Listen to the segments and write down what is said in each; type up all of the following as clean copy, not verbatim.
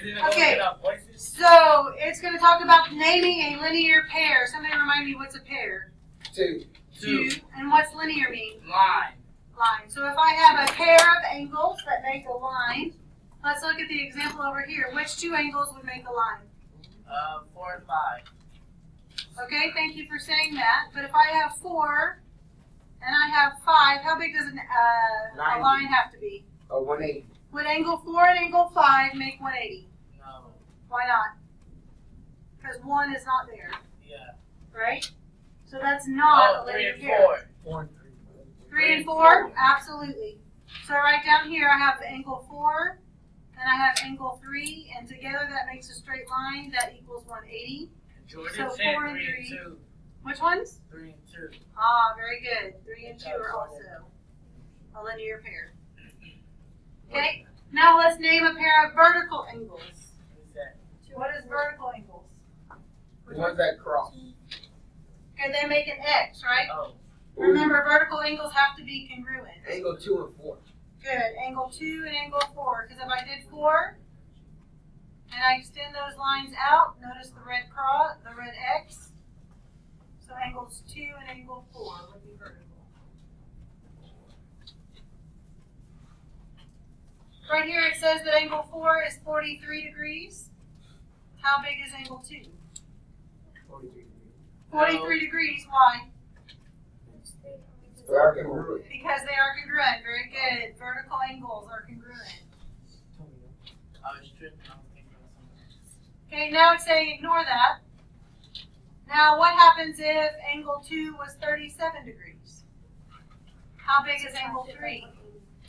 Okay, so it's going to talk about naming a linear pair. Somebody remind me, what's a pair? Two. And what's linear mean? Line. Line. So if I have a pair of angles that make a line, let's look at the example over here. Which two angles would make a line? 4 and 5. Okay, thank you for saying that. But if I have 4 and I have 5, how big does a line have to be? 180. Would angle 4 and angle 5 make 180? No. Why not? Because 1 is not there, Yeah. right? So that's not a 3 linear and pair. 4. 3 and 4? Absolutely. So right down here I have angle 4 and I have angle 3, and together that makes a straight line that equals 180. Jordan So said 4 and 3 3. and 2. Which ones? 3 and 2. Ah, very good. 3 and 2 are also a linear pair. Okay, now let's name a pair of vertical angles. What's that? What is vertical angles? The ones that cross. Okay, they make an X, right? Oh. Remember, vertical angles have to be congruent. Angle 2 and 4. Good. Angle 2 and angle 4. Because if I did 4 and I extend those lines out, notice the red cross, the red X. So angles 2 and angle 4 would be vertical. Right here it says that angle 4 is 43 degrees. How big is angle 2? 43. 43 degrees. Why? They are congruent. Because they are congruent. Very good. Vertical angles are congruent. I was tripping. I was thinking about something else. Okay, now it's saying ignore that. Now what happens if angle 2 was 37 degrees? How big is angle 3?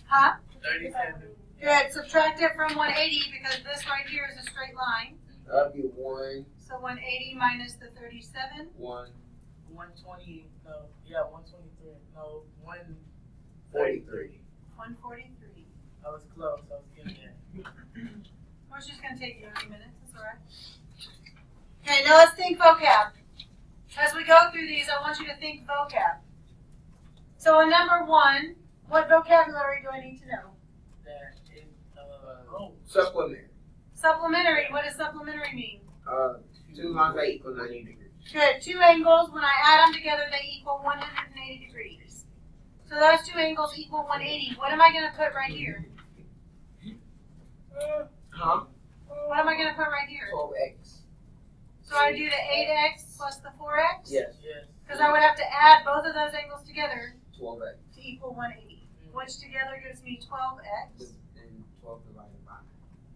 Huh? 37. Good. Subtract it from 180 because this right here is a straight line. That would be 1. So 180 minus the 37. 120. No. Yeah, 123. No. 143. 143. I was close. I was getting there. Well, it's just going to take you a few minutes. That's all right. Okay, now let's think vocab. As we go through these, I want you to think vocab. So on number 1, what vocabulary do I need to know? That is, Supplementary. Supplementary. What does supplementary mean? 2 lines that equal 90 degrees. Good. 2 angles, when I add them together, they equal 180 degrees. So those 2 angles equal 180. What am I going to put right here? Huh? What am I going to put right here? 12x. So I do the 8x plus the 4x? Yes. yes. Because I would have to add both of those angles together 12x. to equal 180, which together gives me 12x, And 12 divided by.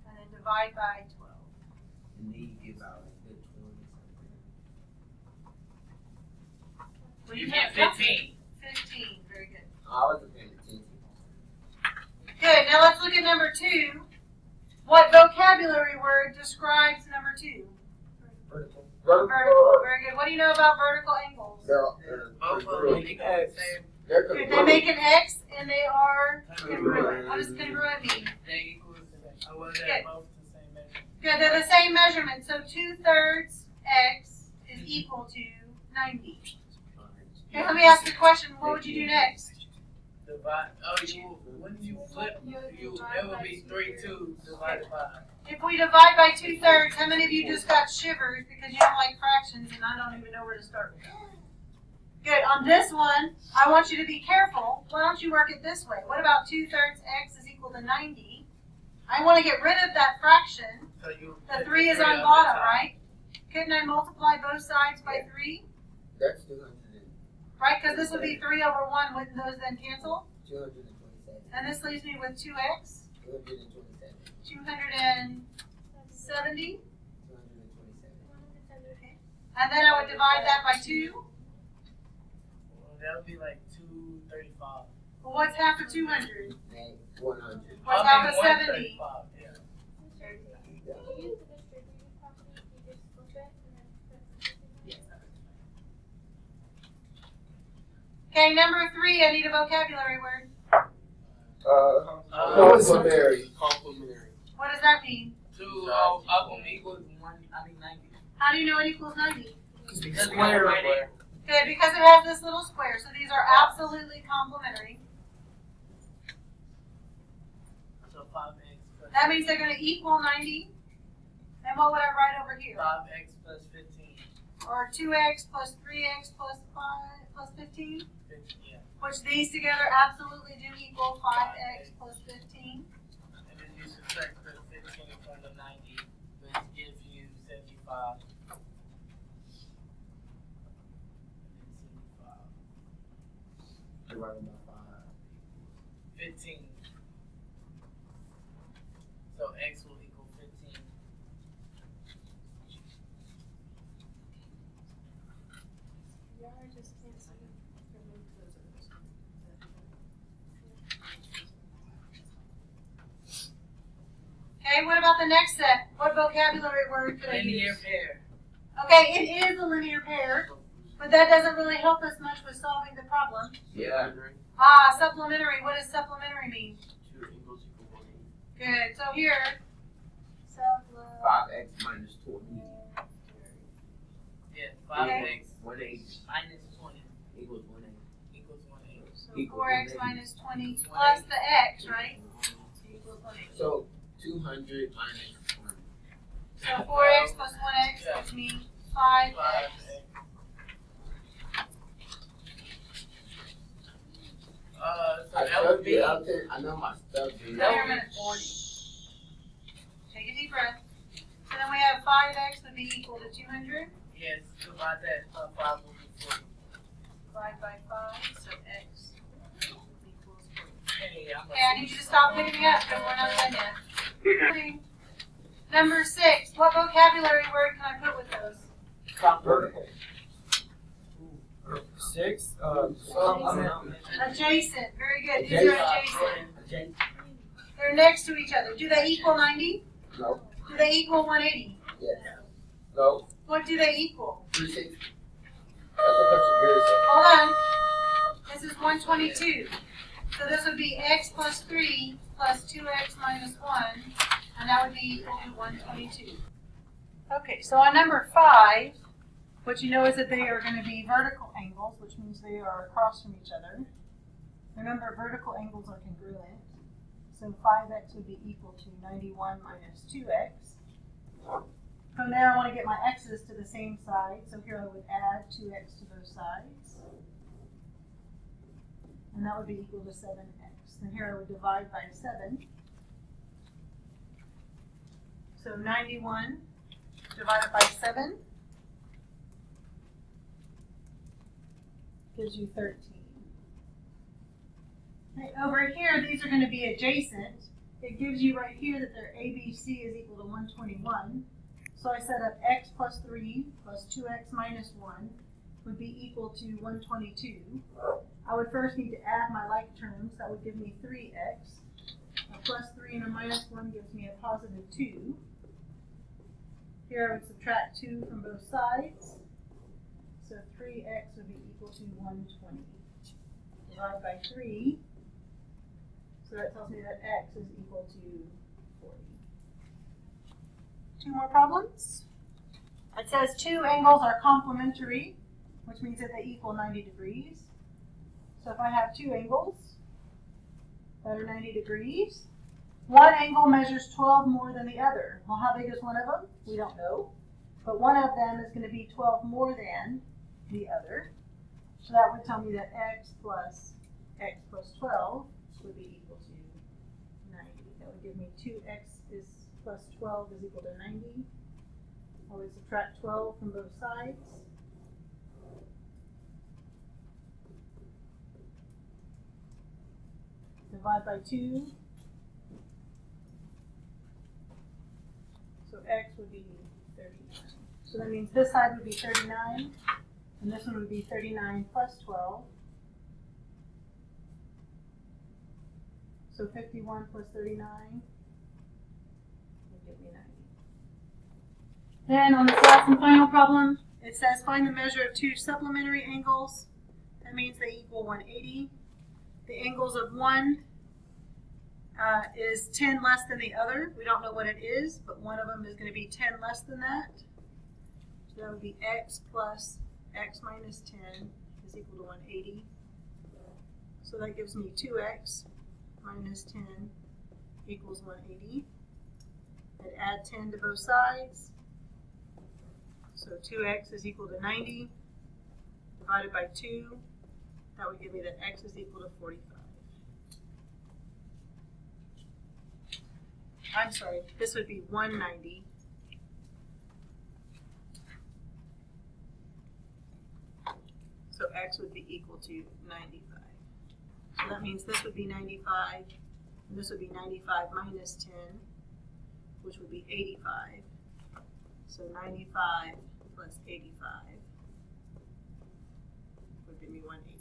and then divide by 12. And then you give out like the 20 something. You get 15. 15. Very good. I was paying attention. Good. Now let's look at number 2. What vocabulary word describes number 2? Vertical. Vertical. Very good. What do you know about vertical angles? They're Both of them congruent. equal the same. They're Good. They congruent. make an X and they are congruent. What does congruent mean? They equal the same. I was Good. at both the same measure. Good. They're the same measurement. So 2/3 X is equal to 90. Okay, let me ask you a question. What would you do next? Divide. Oh, when you flip, it would be 3 2 divided by. If we divide by 2/3, how many of you just got shivers because you don't like fractions and I don't even know where to start with? Good. On this one, I want you to be careful. Why don't you work it this way? What about 2/3 X is equal to 90? I want to get rid of that fraction. So you. The 3 is on bottom, right? Couldn't I multiply both sides by 3? That's 200. Right? Because this would be 3/1. Wouldn't those then cancel? 227. And this leaves me with 2x. 227. 270. 227. And then I would divide that by 2. Well, that would be like 235. Well, what's half of 200? 100. What's half of 70? 135, yeah. Okay, number 3, I need a vocabulary word. Complementary. What does that mean? 2 of them equals 90. How do you know it equals 90? Because square right there. Good, because it has this little square. So these are absolutely complementary. So 5x. That means they're going to equal 90. And what would I write over here? 5x plus 15. Or 2x plus 3x plus 5 plus 15? 15, yeah. Which these together absolutely do equal 5x plus 15. And then you subtract the 15 from the 90, which gives you 75. Divided by 15. So x will equal 15. Okay, what about the next set? What vocabulary word could I Linear use? pair. Okay, it is a linear pair, but that doesn't really help us much with solving the problem. Yeah. Ah, supplementary. What does supplementary mean? 2 equals equal 1. Good. So here, 5x minus 20 Yeah, 5x Okay. 180 minus 20 equals 180. equals 180. so Equal 4x 180. minus 20 plus the x, right? Equals 180. So 200 minus 1. So 4x plus 1x gives me 5x. 5x. So I that would stubbed be it out there. I know my stuff is That that would would be be 40. Take a deep breath. So then we have 5x would be equal to 200. Yes, divide that 5 will be 40. Divide by 5, so x equals 40. Hey, I'm Okay, I need you to stop picking me up because we're not done yet. Number 6. What vocabulary word can I put with those? vertical. 6. Adjacent. Very good. These are adjacent. Adjacent. They're next to each other. Do they equal 90? No. Do they equal 180? Yes. No. What do they equal? 360. That's a bunch of girls. Hold on. This is 122. So this would be x plus 3 plus 2x minus 1, and that would be equal to 122. Okay, so on number 5, what you know is that they are going to be vertical angles, which means they are across from each other. Remember, vertical angles are congruent. So 5x would be equal to 91 minus 2x. From there, I want to get my x's to the same side, so here I would add 2x to both sides. And that would be equal to 7x. Then here I would divide by 7. So 91 divided by 7 gives you 13. Okay, over here, these are going to be adjacent. It gives you right here that their ABC is equal to 121. So I set up x plus 3 plus 2x minus 1 would be equal to 122. I would first need to add my like terms. That would give me 3x. A plus 3 and a minus 1 gives me a positive 2. Here I would subtract 2 from both sides. So 3x would be equal to 120. Divide by 3. So that tells me that x is equal to 40. 2 more problems. It says 2 angles are complementary, which means that they equal 90 degrees. So if I have 2 angles that are 90 degrees, one angle measures 12 more than the other. Well, how big is one of them? We don't know. But one of them is going to be 12 more than the other. So that would tell me that x plus 12 would be equal to 90. That would give me 2x is plus 12 is equal to 90. I would subtract 12 from both sides. Divide by 2. So x would be 39. So that means this side would be 39, and this one would be 39 plus 12. So 51 plus 39 would give me 90. Then on this last and final problem, it says find the measure of 2 supplementary angles. That means they equal 180. The angles of one is 10 less than the other. We don't know what it is, but one of them is going to be 10 less than that. So that would be x plus x minus 10 is equal to 180. So that gives me 2x minus 10 equals 180. I'd add 10 to both sides. So 2x is equal to 90 divided by 2. That would give me that x is equal to 45. I'm sorry, this would be 190. So x would be equal to 95. So that means this would be 95, and this would be 95 minus 10, which would be 85. So 95 plus 85 would give me 180.